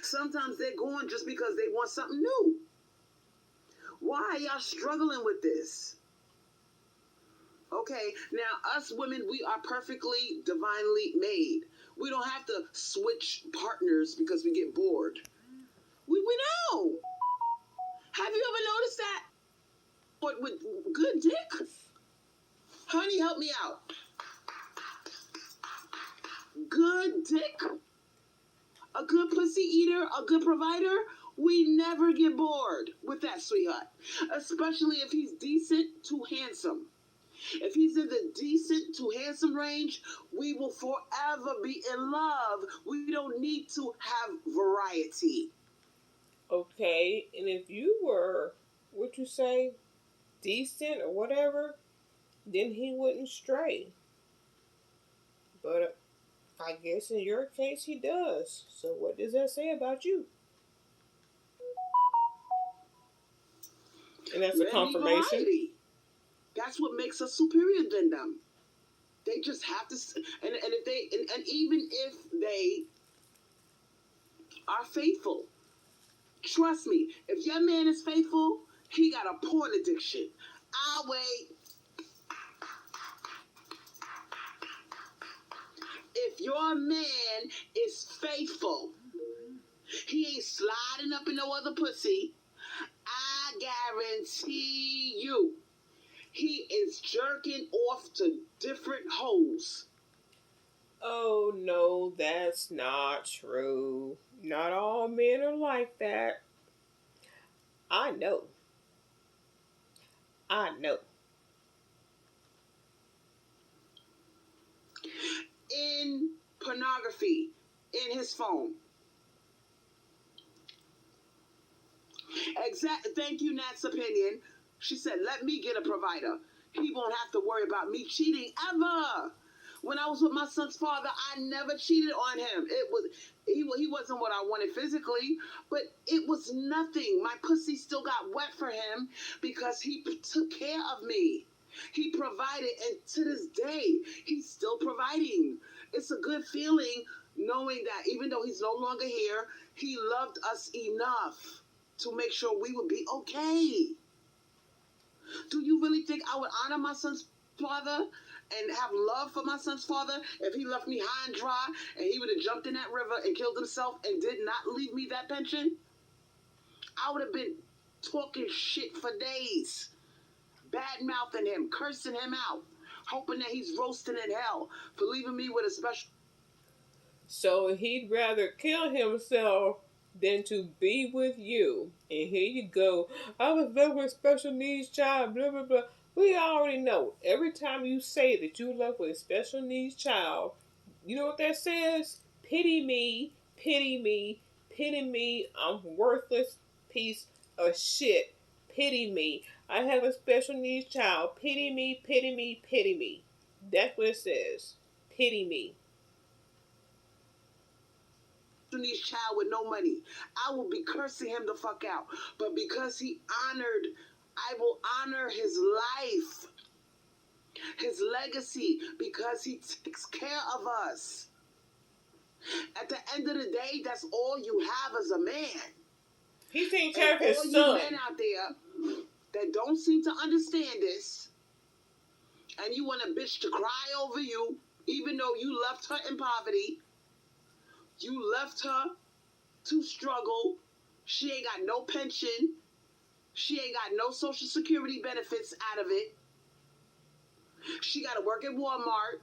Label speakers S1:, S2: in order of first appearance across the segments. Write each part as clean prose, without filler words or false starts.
S1: Sometimes they're going just because they want something new. Why are y'all struggling with this? Okay, now us women, we are perfectly divinely made. We don't have to switch partners because we get bored. We know. Have you ever noticed that? But with good dick? Honey, help me out. Good dick? A good pussy eater? A good provider? We never get bored with that, sweetheart. Especially if he's decent to handsome. If he's in the decent to handsome range, we will forever be in love. We don't need to have variety.
S2: Okay, and if you were, what you say, decent or whatever, then he wouldn't stray. But I guess in your case he does. So what does that say about you? And that's a
S1: Let me
S2: confirmation.
S1: variety. That's what makes us superior than them. They just have to, and if they, and even if they are faithful, trust me, if your man is faithful, he got a porn addiction. I'll wait. If your man is faithful, he ain't sliding up in no other pussy. I guarantee you, he is jerking off to different hoes.
S2: Oh no, that's not true. Not all men are like that. I know. I know.
S1: In pornography, in his phone. Thank you, Nat's opinion. She said, let me get a provider. He won't have to worry about me cheating ever. When I was with my son's father, I never cheated on him. He wasn't what I wanted physically, but it was nothing. My pussy still got wet for him because he took care of me. He provided, and to this day, he's still providing. It's a good feeling knowing that even though he's no longer here, he loved us enough to make sure we would be okay. Do you really think I would honor my son's father and have love for my son's father if he left me high and dry and he would have jumped in that river and killed himself and did not leave me that pension? I would have been talking shit for days, bad mouthing him, cursing him out, hoping that he's roasting in hell for leaving me with a special.
S2: So he'd rather kill himself than to be with you. And here you go. I was love with a special needs child, blah, blah, blah. We already know. Every time you say that you love with a special needs child, you know what that says? Pity me, pity me, pity me. I'm worthless piece of shit. Pity me. I have a special needs child. Pity me, pity me, pity me. That's what it says. Pity me.
S1: Needs child with no money, I will be cursing him the fuck out. But because he honored, I will honor his life, his legacy, because he takes care of us. At the end of the day, that's all you have as a man.
S2: He's taking care of his
S1: all
S2: son.
S1: You men out there that don't seem to understand this, and you want a bitch to cry over you, even though you left her in poverty. You left her to struggle. She ain't got no pension. She ain't got no social security benefits out of it. She got to work at Walmart.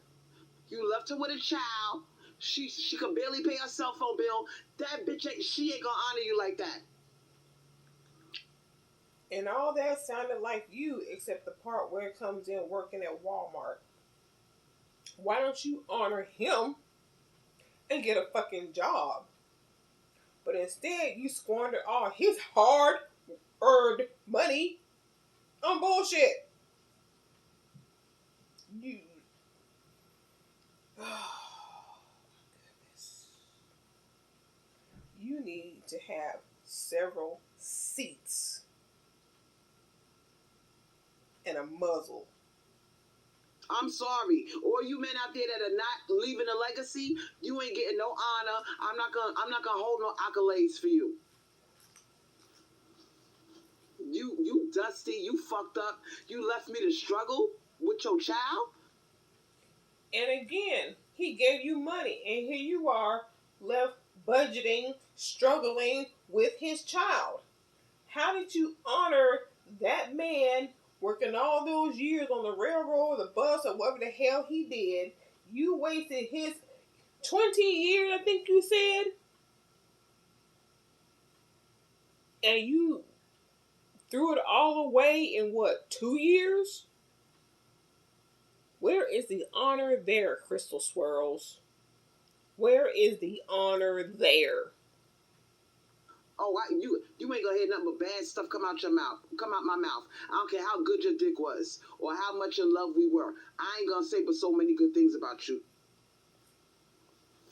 S1: You left her with a child. She could barely pay her cell phone bill. That bitch she ain't gonna honor you like that.
S2: And all that sounded like you, except the part where it comes in working at Walmart. Why don't you honor him and get a fucking job? But instead, you squander all his hard-earned money on bullshit. You. Oh, goodness. You need to have several seats and a muzzle.
S1: I'm sorry. Or you men out there that are not leaving a legacy, you ain't getting no honor. I'm not gonna hold no accolades for you. You dusty, you fucked up. You left me to struggle with your child.
S2: And again, he gave you money, and here you are left budgeting, struggling with his child. How did you honor that man working all those years on the railroad, the bus, or whatever the hell he did? You wasted his 20 years, I think you said, and you threw it all away in what, 2 years? Where is the honor there, Crystal Swirlz? Where is the honor there?
S1: Oh, you ain't gonna hear nothing but bad stuff come out your mouth, come out my mouth. I don't care how good your dick was or how much in love we were. I ain't gonna say but so many good things about you.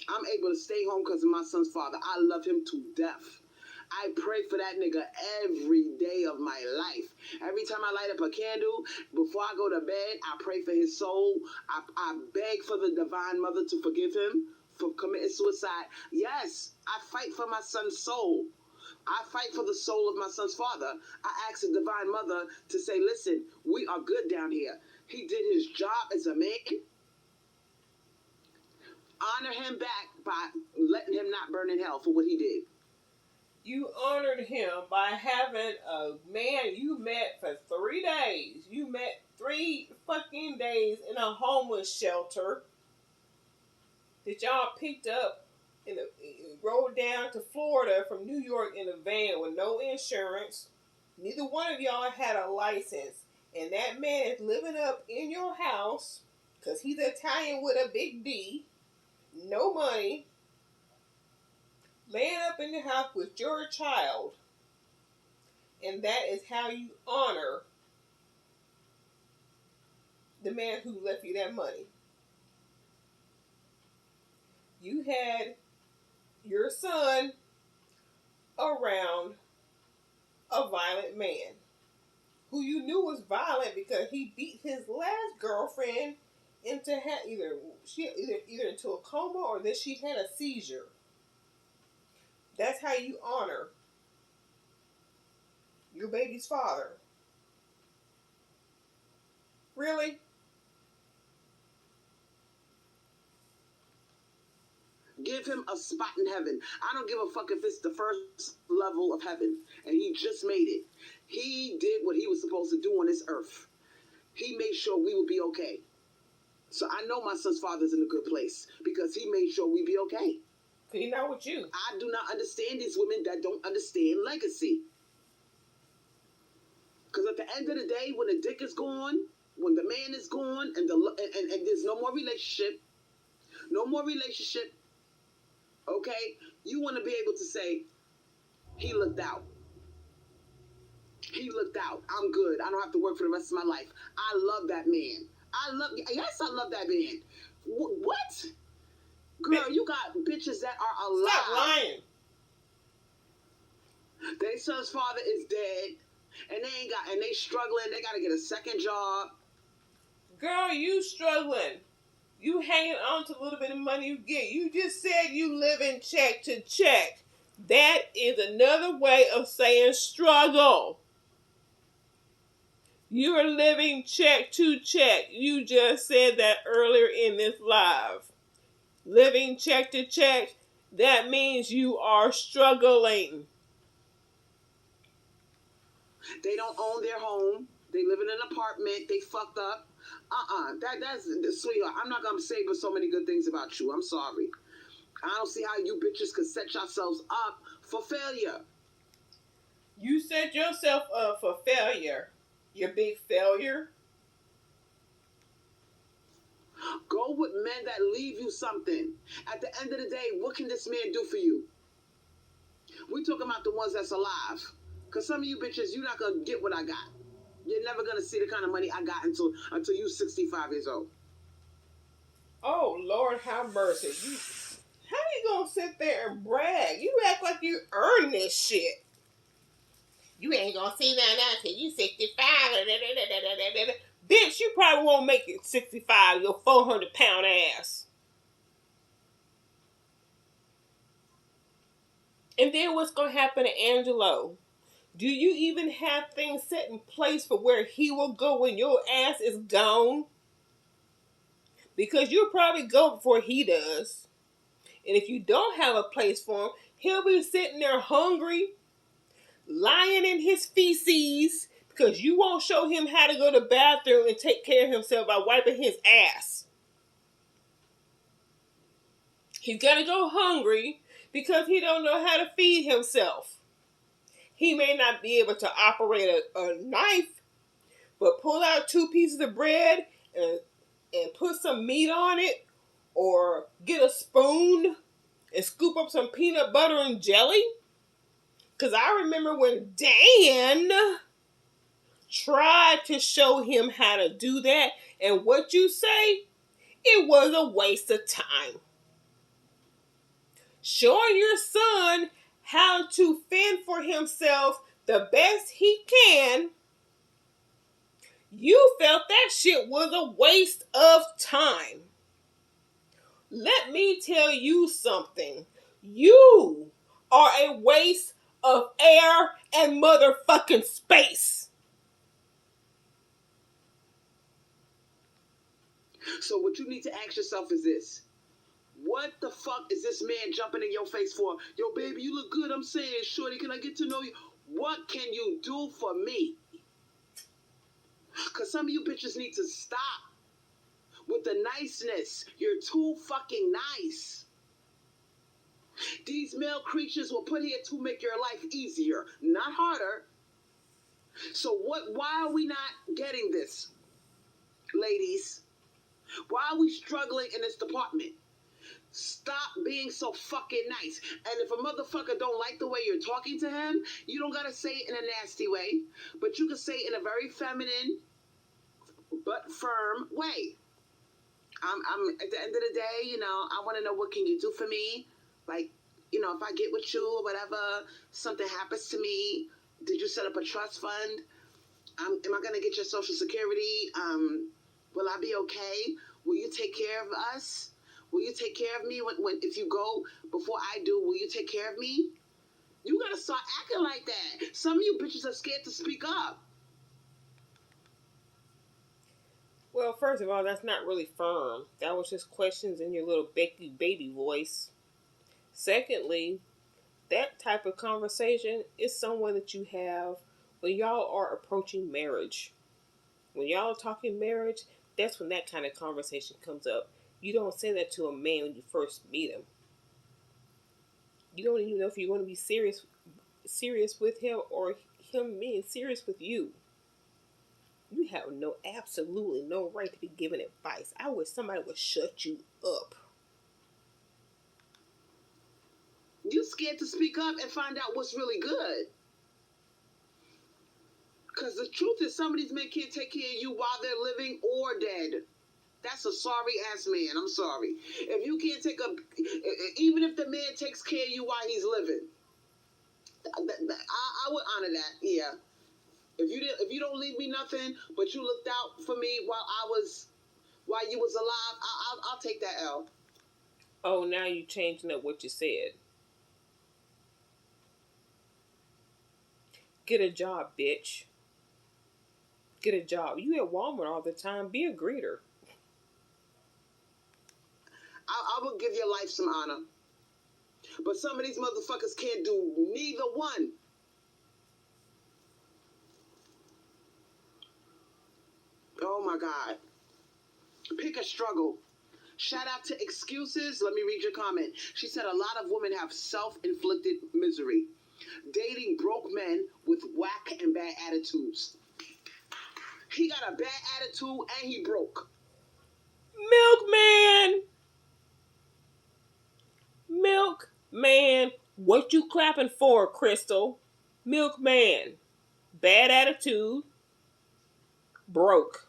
S1: I'm able to stay home because of my son's father. I love him to death. I pray for that nigga every day of my life. Every time I light up a candle, before I go to bed, I pray for his soul. I beg for the divine mother to forgive him for committing suicide. Yes, I fight for my son's soul. I fight for the soul of my son's father. I ask the divine mother to say, listen, we are good down here. He did his job as a man. Honor him back by letting him not burn in hell for what he did.
S2: You honored him by having a man you met for 3 days. You met 3 fucking days in a homeless shelter that y'all picked up and rode down to Florida from New York in a van with no insurance. Neither one of y'all had a license. And that man is living up in your house because he's Italian with a big D. No money. Laying up in the house with your child. And that is how you honor the man who left you that money. You had your son around a violent man who you knew was violent because he beat his last girlfriend into either into a coma or that she had a seizure. That's how you honor your baby's father. Really?
S1: Give him a spot in heaven. I don't give a fuck if it's the first level of heaven and he just made it. He did what he was supposed to do on this earth. He made sure we would be okay. So I know my son's father's in a good place because he made sure we'd be okay.
S2: He's not with you.
S1: I do not understand these women that don't understand legacy. Because at the end of the day, when the dick is gone, when the man is gone, and there's no more relationship, okay, you want to be able to say, he looked out. He looked out. I'm good. I don't have to work for the rest of my life. I love that man. I love that man. What? Girl, you got bitches that are alive.
S2: Stop lying.
S1: Their son's father is dead, and they struggling. They got to get a second job.
S2: Girl, you struggling. You hanging on to a little bit of money you get. You just said you live in check to check. That is another way of saying struggle. You are living check to check. You just said that earlier in this live. Living check to check, that means you are struggling.
S1: They don't own their home. They live in an apartment. They fucked up. That's sweetheart. I'm not gonna say but so many good things about you. I'm sorry. I don't see how you bitches could set yourselves up for failure.
S2: You set yourself up for failure. You big failure.
S1: Go with men that leave you something. At the end of the day, what can this man do for you? We talking about the ones that's alive. Because some of you bitches, you're not going to get what I got. You're never going to see the kind of money I got until you're 65 years old.
S2: Oh, Lord, have mercy. How you going to sit there and brag? You act like you earn this shit. You ain't going to see that until you 65. Bitch, you probably won't make it 65, your 400-pound ass. And then what's going to happen to Angelo? Do you even have things set in place for where he will go when your ass is gone? Because you'll probably go before he does. And if you don't have a place for him, he'll be sitting there hungry, lying in his feces, because you won't show him how to go to the bathroom and take care of himself by wiping his ass. He's got to go hungry because he don't know how to feed himself. He may not be able to operate a knife, but pull out 2 pieces of bread and put some meat on it, or get a spoon and scoop up some peanut butter and jelly. Because I remember when Dan tried to show him how to do that, and what you say, it was a waste of time. Showing your son how to fend for himself the best he can, you felt that shit was a waste of time. Let me tell you something. You are a waste of air and motherfucking space.
S1: So what you need to ask yourself is this. What the fuck is this man jumping in your face for? Yo, baby, you look good. I'm saying, shorty, can I get to know you? What can you do for me? Because some of you bitches need to stop with the niceness. You're too fucking nice. These male creatures were put here to make your life easier, not harder. So why are we not getting this, ladies? Why are we struggling in this department? Stop being so fucking nice. And if a motherfucker don't like the way you're talking to him, you don't gotta say it in a nasty way, but you can say it in a very feminine but firm way. I'm at the end of the day, you know, I want to know, what can you do for me? Like, you know, if I get with you or whatever, something happens to me, did you set up a trust fund? Am I gonna get your social security? Will I be okay? Will you take care of us? Will you take care of me when if you go before I do? Will you take care of me? You gotta start acting like that. Some of you bitches are scared to speak up.
S2: Well, first of all, that's not really firm. That was just questions in your little baby voice. Secondly, that type of conversation is someone that you have when y'all are approaching marriage. When y'all are talking marriage, that's when that kind of conversation comes up. You don't say that to a man when you first meet him. You don't even know if you're going to be serious with him or him being serious with you. You have absolutely no right to be giving advice. I wish somebody would shut you up.
S1: You scared to speak up and find out what's really good. Because the truth is, some of these men can't take care of you while they're living or dead. That's a sorry ass man. I'm sorry. If you can't even if the man takes care of you while he's living, I would honor that. Yeah. If you don't leave me nothing, but you looked out for me while you was alive, I'll take that L.
S2: Oh, now you changing up what you said. Get a job, bitch. Get a job. You at Walmart all the time. Be a greeter.
S1: I will give your life some honor. But some of these motherfuckers can't do neither one. Oh my God. Pick a struggle. Shout out to Excuses. Let me read your comment. She said a lot of women have self-inflicted misery. Dating broke men with whack and bad attitudes. He got a bad attitude and he broke.
S2: Milkman, what you clapping for, Crystal? Milkman, bad attitude, broke.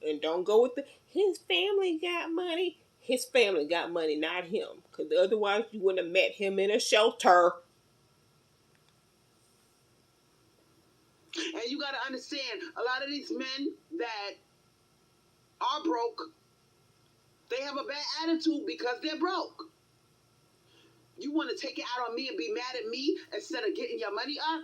S2: And don't go with his family got money. His family got money, not him. Because otherwise you wouldn't have met him in a shelter.
S1: And you got to understand, a lot of these men that are broke, they have a bad attitude because they're broke. You want to take it out on me and be mad at me instead of getting your money up?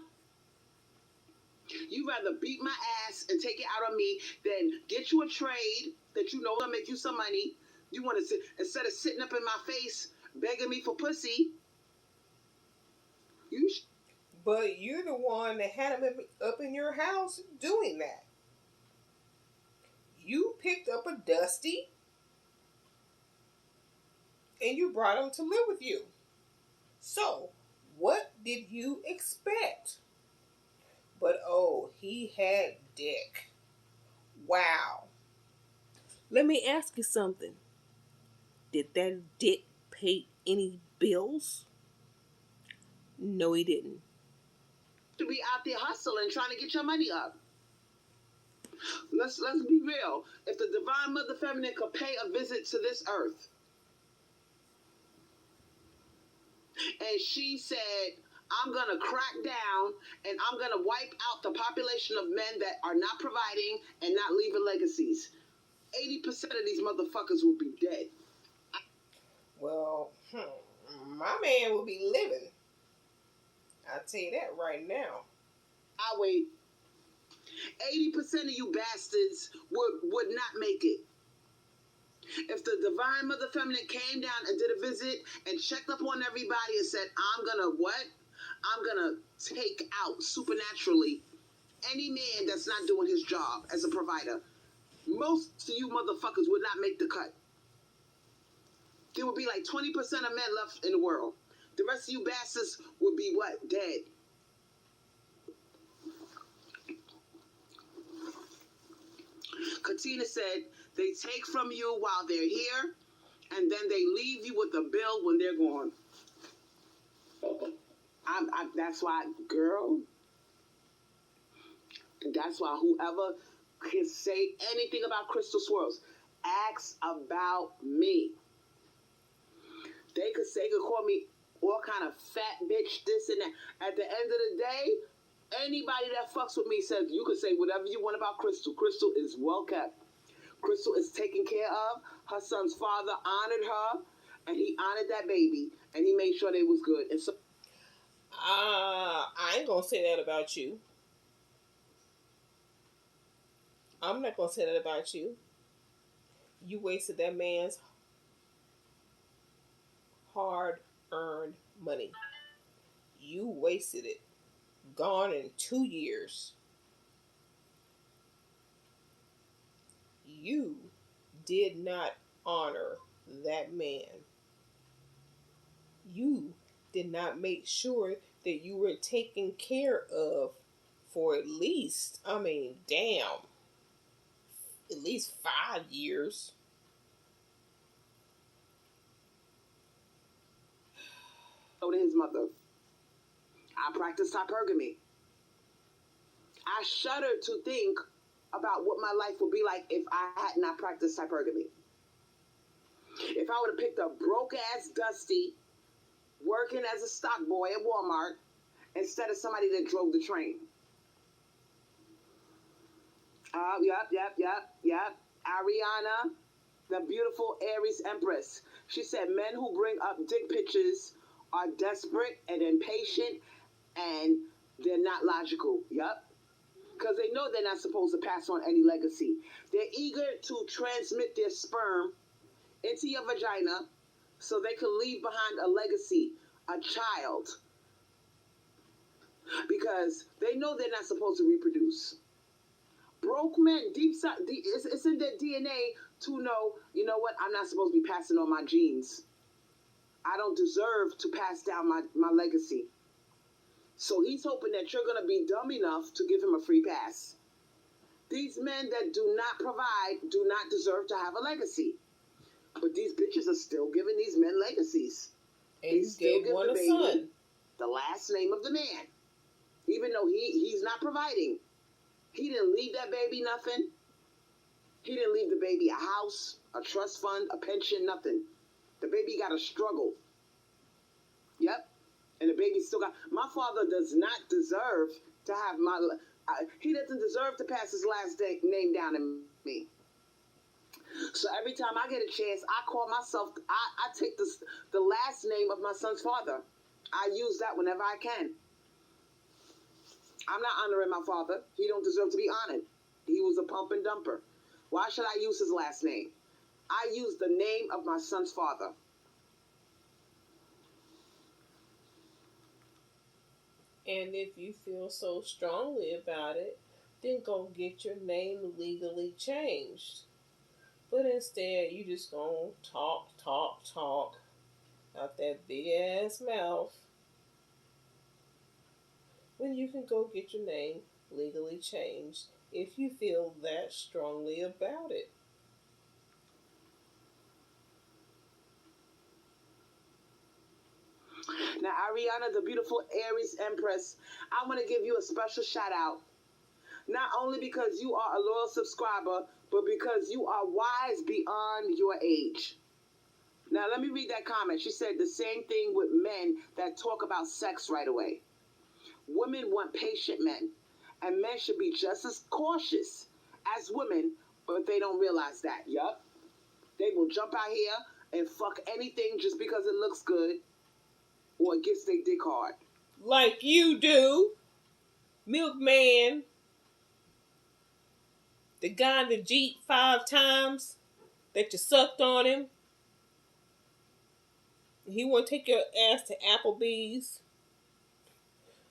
S1: You rather beat my ass and take it out on me than get you a trade that you know will make you some money. You want to sit, instead of sitting up in my face begging me for pussy.
S2: But you're the one that had him up in your house doing that. You picked up a Dusty and you brought him to live with you. So, what did you expect? But oh, he had dick. Wow. Let me ask you something. Did that dick pay any bills? No, he didn't.
S1: To be out there hustling, trying to get your money up. Let's be real. If the Divine Mother Feminine could pay a visit to this earth, and she said, I'm going to crack down and I'm going to wipe out the population of men that are not providing and not leaving legacies, 80% of these motherfuckers will be dead. Well,
S2: my man will be living. I'll tell you that right now.
S1: I wait. 80% of you bastards would not make it. If the Divine Mother Feminine came down and did a visit and checked up on everybody and said, I'm gonna what? I'm gonna take out supernaturally any man that's not doing his job as a provider. Most of you motherfuckers would not make the cut. There would be like 20% of men left in the world. The rest of you bastards would be what? Dead. Katina said, they take from you while they're here, and then they leave you with a bill when they're gone. That's why, girl, that's why whoever can say anything about Crystal Swirlz, ask about me. They could call me all kind of fat bitch, this and that. At the end of the day, anybody that fucks with me says, you can say whatever you want about Crystal. Crystal is well kept. Crystal is taken care of. Her son's father honored her, and he honored that baby, and he made sure they was good. And so,
S2: I ain't gonna say that about you. I'm not gonna say that about you. You wasted that man's hard-earned money. You wasted it. Gone in 2 years. You did not honor that man. You did not make sure that you were taken care of for at least, at least 5 years.
S1: to his mother, I practiced hypergamy. I shudder to think about what my life would be like if I had not practiced hypergamy. If I would have picked a broke-ass Dusty working as a stock boy at Walmart instead of somebody that drove the train. Yep. Ariana, the beautiful Aries Empress. She said men who bring up dick pictures are desperate and impatient and they're not logical. Yep. Because they know they're not supposed to pass on any legacy. They're eager to transmit their sperm into your vagina so they can leave behind a legacy, a child. Because they know they're not supposed to reproduce. Broke men, it's in their DNA to know, you know what, I'm not supposed to be passing on my genes. I don't deserve to pass down my legacy. So he's hoping that you're going to be dumb enough to give him a free pass. These men that do not provide do not deserve to have a legacy. But these bitches are still giving these men legacies.
S2: And you gave one a son.
S1: The last name of the man. Even though he's not providing. He didn't leave that baby nothing. He didn't leave the baby a house, a trust fund, a pension, nothing. The baby got to struggle. Yep. And the baby still got... My father does not deserve to have my... He doesn't deserve to pass his last name down to me. So every time I get a chance, I call myself, I take the last name of my son's father. I use that whenever I can. I'm not honoring my father. He don't deserve to be honored. He was a pump and dumper. Why should I use his last name? I use the name of my son's father.
S2: And if you feel so strongly about it, then go get your name legally changed. But instead, you just gonna talk out that big ass mouth when you can go get your name legally changed if you feel that strongly about it.
S1: Now, Ariana, the beautiful Aries Empress, I want to give you a special shout out. Not only because you are a loyal subscriber, but because you are wise beyond your age. Now, let me read that comment. She said the same thing with men that talk about sex right away. Women want patient men, and men should be just as cautious as women, but they don't realize that. Yup. They will jump out here and fuck anything just because it looks good or it gets their dick hard.
S2: Like you do, Milkman. The guy in the Jeep 5 times that you sucked on him. He won't take your ass to Applebee's.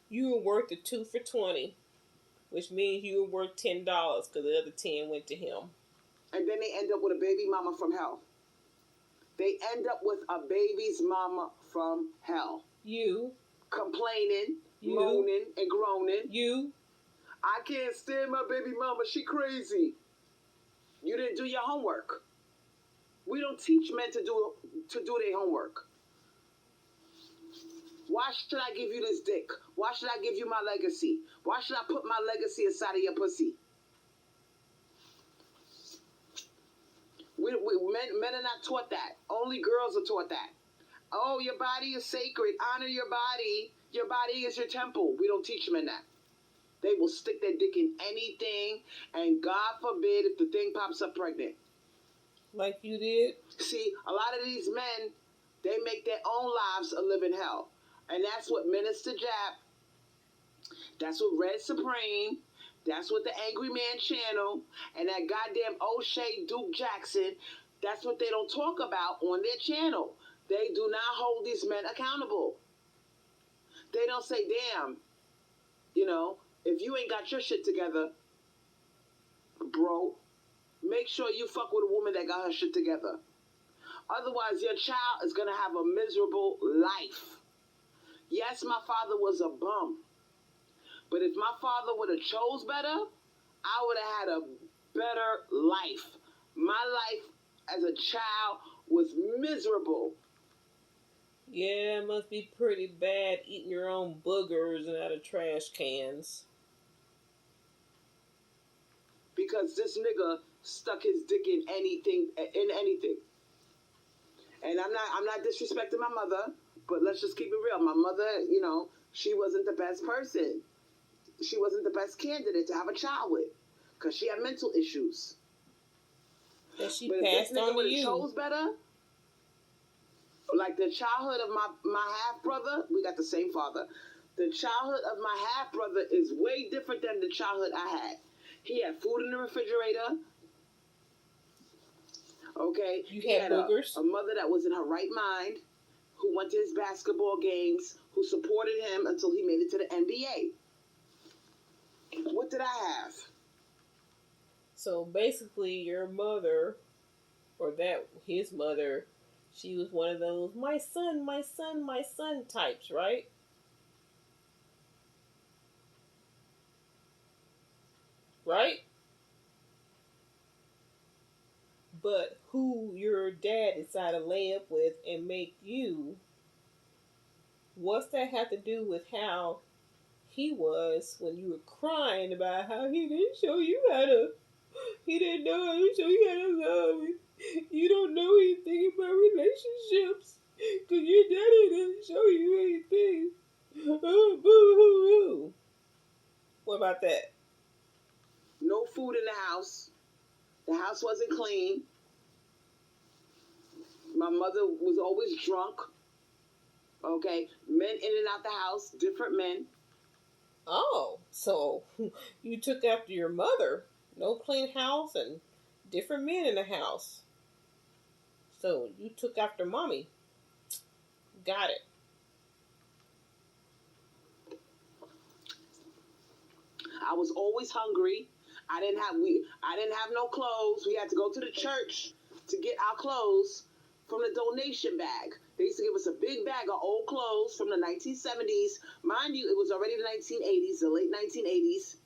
S2: You were worth the 2 for $20, which means you were worth $10 because the other 10 went to him.
S1: And then they end up with a baby mama from hell. They end up with a baby's mama from hell.
S2: You.
S1: Complaining, moaning, and groaning.
S2: You.
S1: I can't stand my baby mama. She crazy. You didn't do your homework. We don't teach men to do their homework. Why should I give you this dick? Why should I give you my legacy? Why should I put my legacy inside of your pussy? Men are not taught that. Only girls are taught that. Oh, your body is sacred. Honor your body. Your body is your temple. We don't teach men that. They will stick their dick in anything, and God forbid if the thing pops up pregnant.
S2: Like you did?
S1: See, a lot of these men, they make their own lives a living hell. And that's what Minister Jap, that's what Red Supreme, that's what the Angry Man channel, and that goddamn O'Shea Duke Jackson, that's what they don't talk about on their channel. They do not hold these men accountable. They don't say, damn, if you ain't got your shit together, bro, make sure you fuck with a woman that got her shit together. Otherwise, your child is going to have a miserable life. Yes, my father was a bum. But if my father would have chose better, I would have had a better life. My life as a child was miserable.
S2: Yeah, it must be pretty bad eating your own boogers and out of trash cans.
S1: Because this nigga stuck his dick in anything. And I'm not disrespecting my mother, but let's just keep it real. My mother, she wasn't the best person. She wasn't the best candidate to have a child with, because she had mental issues.
S2: And she passed on to you.
S1: Chose better, like the childhood of my half brother, we got the same father. The childhood of my half brother is way different than the childhood I had. He had food in the refrigerator. Okay,
S2: he had boogers.
S1: A mother that was in her right mind, who went to his basketball games, who supported him until he made it to the NBA. What did I have?
S2: So basically, your mother, or his mother, she was one of those my son types, right? Right? But who your dad decided to lay up with and make you, what's that have to do with how he was when you were crying about how he didn't know how to show you how to love? You don't know anything about relationships because your daddy didn't show you anything. Oh, boo hoo hoo. What about that?
S1: food in the house. The house wasn't clean. My mother was always drunk. Okay, men in and out the house, different men.
S2: Oh, so you took after your mother. No clean house and different men in the house. So you took after mommy. Got it.
S1: I was always hungry. I didn't have no clothes. We had to go to the church to get our clothes from the donation bag. They used to give us a big bag of old clothes from the 1970s. Mind you, it was already the 1980s, the late 1980s.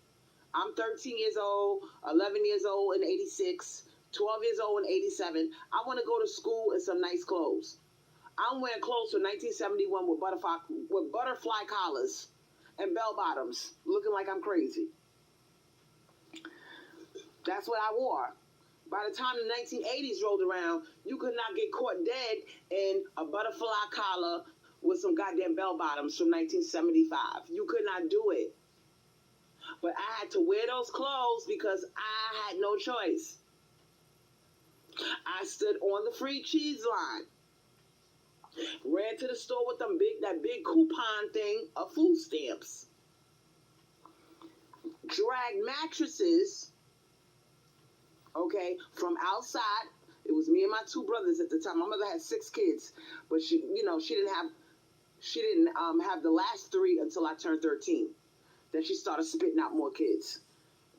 S1: I'm 13 years old, 11 years old in 86, 12 years old in 87. I want to go to school in some nice clothes. I'm wearing clothes from 1971 with butterfly collars and bell bottoms, looking like I'm crazy. That's what I wore. By the time the 1980s rolled around, you could not get caught dead in a butterfly collar with some goddamn bell bottoms from 1975. You could not do it. But I had to wear those clothes because I had no choice. I stood on the free cheese line. Ran to the store with that big coupon thing of food stamps. Dragged mattresses, okay, from outside. It was me and my two brothers at the time. My mother had 6 kids, but she didn't have the last 3 until I turned 13. Then she started spitting out more kids.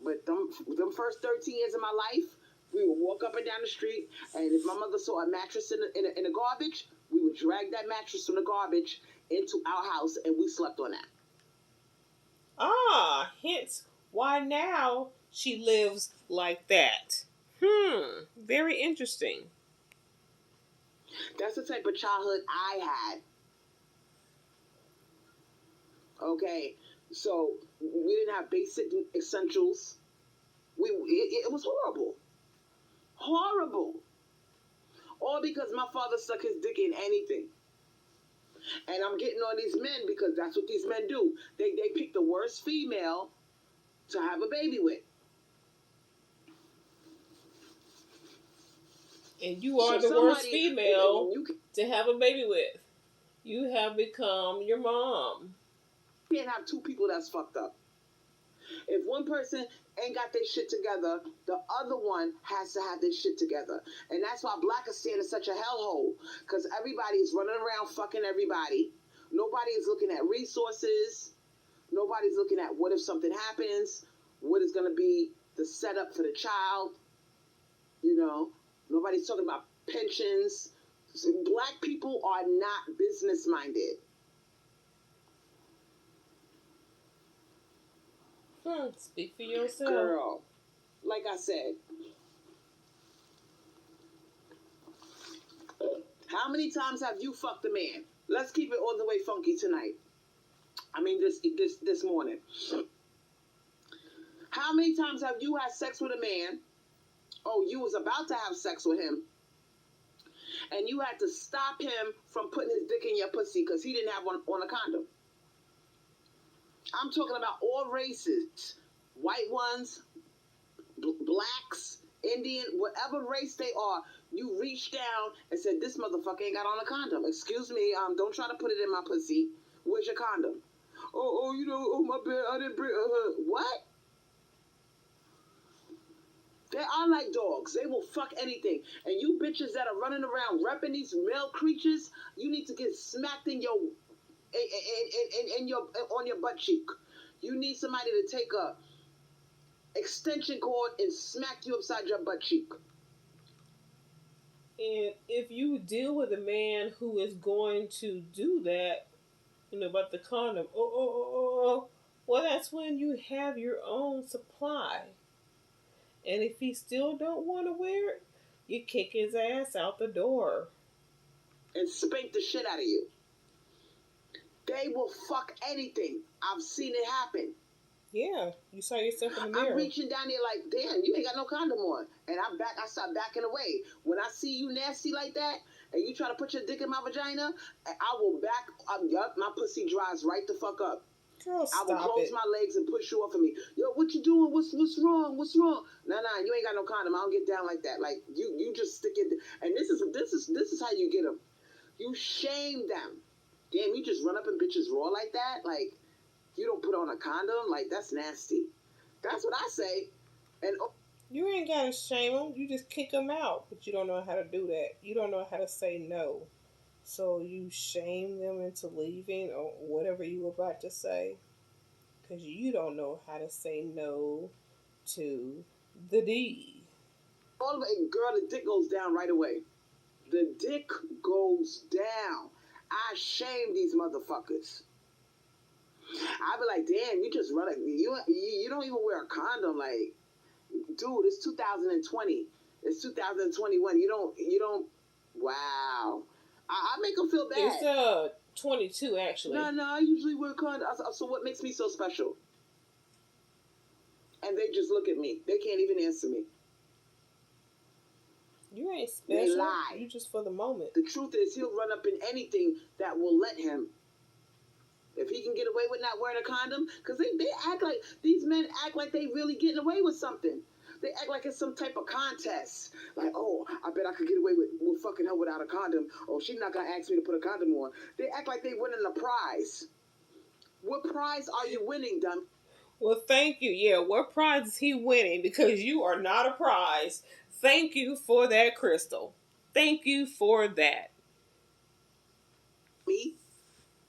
S1: But them first 13 years of my life, we would walk up and down the street, and if my mother saw a mattress in the garbage, we would drag that mattress from the garbage into our house, and we slept on that.
S2: Ah, hence why now she lives like that. Very interesting.
S1: That's the type of childhood I had. Okay, so we didn't have basic essentials. It was horrible. Horrible. All because my father stuck his dick in anything. And I'm getting on these men because that's what these men do. They pick the worst female to have a baby with.
S2: And you are the worst female to have a baby with. You have become your mom.
S1: You can't have 2 people that's fucked up. If one person ain't got their shit together, the other one has to have their shit together. And that's why Blackistan is such a hellhole. Because everybody's running around fucking everybody. Nobody is looking at resources. Nobody's looking at what if something happens. What is going to be the setup for the child. Nobody's talking about pensions. Black people are not business minded.
S2: Speak for yourself.
S1: Girl, like I said, how many times have you fucked a man? Let's keep it all the way funky tonight. I mean, this morning. How many times have you had sex with a man? Oh, you was about to have sex with him, and you had to stop him from putting his dick in your pussy because he didn't have one on a condom. I'm talking about all races, white ones, blacks, Indian, whatever race they are. You reached down and said, this motherfucker ain't got on a condom. Excuse me, don't try to put it in my pussy. Where's your condom? Oh, my bad, I didn't bring, what? They are like dogs. They will fuck anything. And you bitches that are running around repping these male creatures, you need to get smacked in your on your butt cheek. You need somebody to take a extension cord and smack you upside your butt cheek.
S2: And if you deal with a man who is going to do that, about the condom, well, that's when you have your own supply. And if he still don't want to wear it, you kick his ass out the door.
S1: And spank the shit out of you. They will fuck anything. I've seen it happen.
S2: Yeah, you saw yourself in the mirror.
S1: I'm reaching down there like, damn, you ain't got no condom on. And I start backing away. When I see you nasty like that, and you try to put your dick in my vagina, I will back up. Yup, my pussy dries right the fuck up.
S2: Girl,
S1: I will
S2: stop
S1: close
S2: it.
S1: my legs and push you off of me. Yo, what you doing? What's wrong? What's wrong? Nah, you ain't got no condom. I don't get down like that. Like you just stick it. And this is how you get them. You shame them. Damn, you just run up in bitches raw like that. Like you don't put on a condom. Like that's nasty. That's what I say. And
S2: You ain't gotta shame them. You just kick them out. But you don't know how to do that. You don't know how to say no. So you shame them into leaving or whatever you were about to say. Because you don't know how to say no to the D.
S1: all of it, girl, the dick goes down right away. The dick goes down. I shame these motherfuckers. I be like, damn, you just run you don't even wear a condom. Like, dude, it's 2020. It's 2021. You don't. Wow. I make them feel bad.
S2: It's 22 actually.
S1: No, I usually wear condoms. So what makes me so special? And they just look at me. They can't even answer me.
S2: You ain't special.
S1: They lie.
S2: You just for the moment.
S1: The truth is, he'll run up in anything that will let him. If he can get away with not wearing a condom, because they act like, these men act like they really getting away with something. They act like it's some type of contest. Like, oh, I bet I could get away with fucking her without a condom. Oh, she's not going to ask me to put a condom on. They act like they winning a prize. What prize are you winning, dumb?
S2: Well, thank you. Yeah, what prize is he winning? Because you are not a prize. Thank you for that, Crystal. Thank you for that.
S1: Me,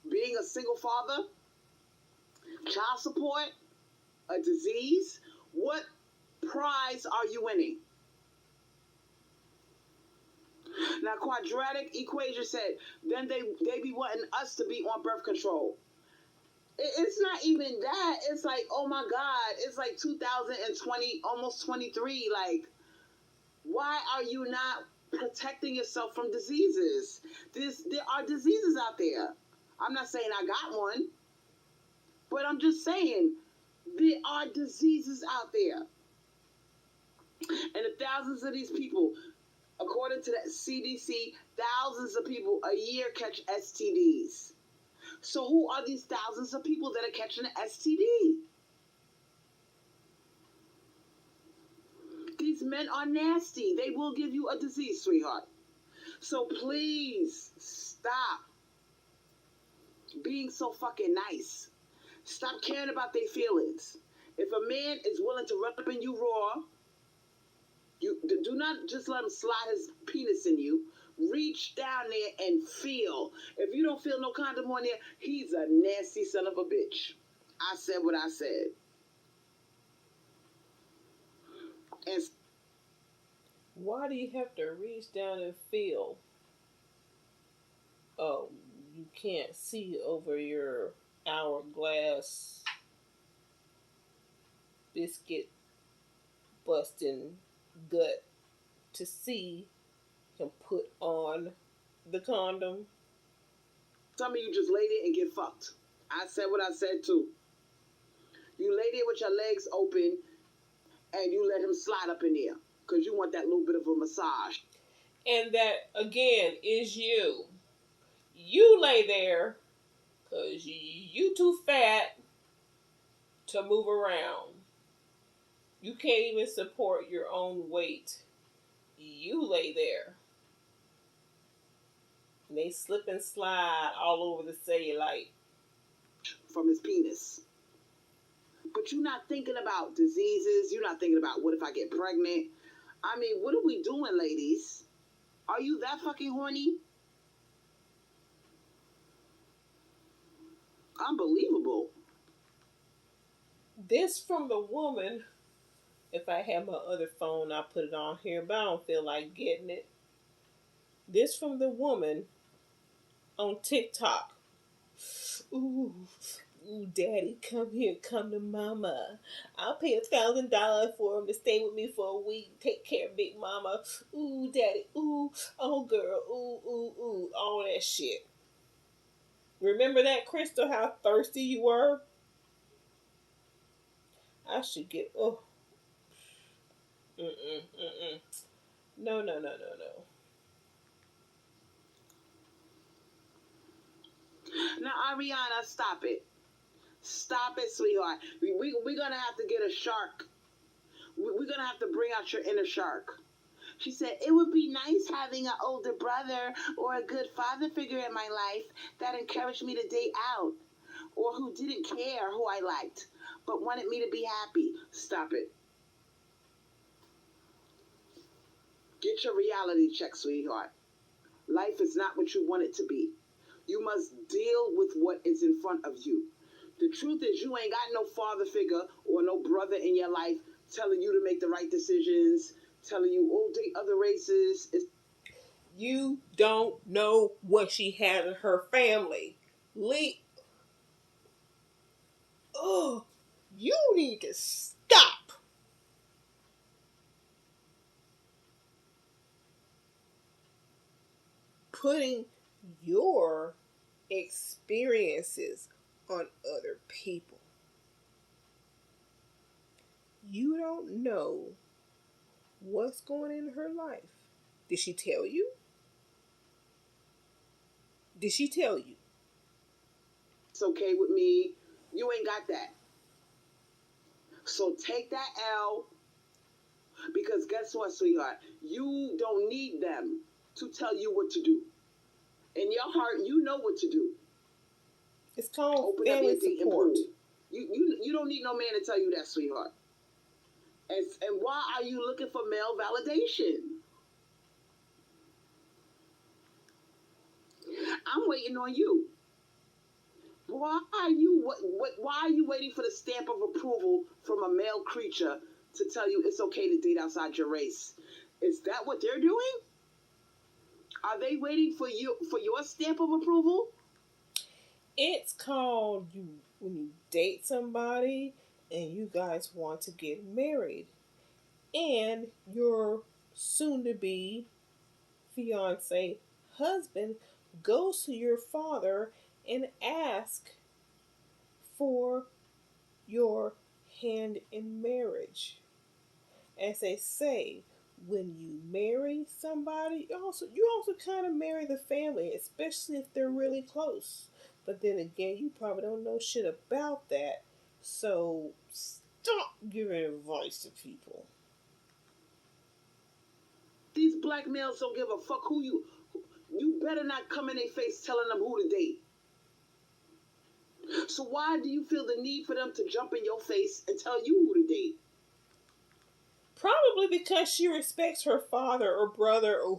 S1: being a single father, child support, a disease, what prize are you winning? Now, quadratic equation said, then they be wanting us to be on birth control. It's not even that. It's like, oh my God, it's like 2020, almost 23. Like, why are you not protecting yourself from diseases? There are diseases out there. I'm not saying I got one, but I'm just saying there are diseases out there. And the thousands of these people, according to the CDC, thousands of people a year catch STDs. So who are these thousands of people that are catching an STD? These men are nasty. They will give you a disease, sweetheart. So please stop being so fucking nice. Stop caring about their feelings. If a man is willing to run up in you raw, you do not just let him slide his penis in you. Reach down there and feel. If you don't feel no condom on there, he's a nasty son of a bitch. I said what I said. And
S2: why do you have to reach down and feel? Oh, you can't see over your hourglass biscuit busting gut to see him put on the condom.
S1: Some of you just lay there and get fucked. I said what I said too. You lay there with your legs open and you let him slide up in there because you want that little bit of a massage.
S2: And that, again, is you. You lay there because you too fat to move around. You can't even support your own weight. You lay there. And they slip and slide all over the cellulite.
S1: From his penis. But you're not thinking about diseases. You're not thinking about what if I get pregnant. I mean, what are we doing, ladies? Are you that fucking horny? Unbelievable.
S2: This from the woman. If I had my other phone, I'll put it on here, but I don't feel like getting it. This from the woman on TikTok. Ooh, daddy, come here, come to mama. I'll pay $1,000 for him to stay with me for a week. Take care of big mama. Ooh, daddy, ooh, oh girl, ooh, all that shit. Remember that, Crystal, how thirsty you were? I should get, No.
S1: Now, Ariana, stop it. Stop it, sweetheart. We're going to have to get a shark. We're going to have to bring out your inner shark. She said, it would be nice having an older brother or a good father figure in my life that encouraged me to date out, or who didn't care who I liked, but wanted me to be happy. Stop it. Get your reality check, sweetheart. Life is not what you want it to be. You must deal with what is in front of you. The truth is, you ain't got no father figure or no brother in your life telling you to make the right decisions, telling you, oh, date other races.
S2: You don't know what she had in her family. Oh, you need to stop. Putting your experiences on other people. You don't know what's going in her life. Did she tell you? Did she tell you?
S1: It's okay with me. You ain't got that. So take that L, because guess what, sweetheart? You don't need them to tell you what to do. In your heart, you know what to do.
S2: It's called
S1: Open
S2: family
S1: up your
S2: support.
S1: You don't need no man to tell you that, sweetheart. And why are you looking for male validation? I'm waiting on you. Why are you waiting for the stamp of approval from a male creature to tell you it's okay to date outside your race? Is that what they're doing? Are they waiting for your stamp of approval?
S2: It's called when you date somebody and you guys want to get married, and your soon-to-be fiance husband goes to your father and asks for your hand in marriage. As they say, when you marry somebody, you also kind of marry the family, especially if they're really close. But then again, you probably don't know shit about that. So stop giving advice to people.
S1: These black males don't give a fuck who you better not come in their face telling them who to date. So why do you feel the need for them to jump in your face and tell you who to date?
S2: Probably because she respects her father or brother or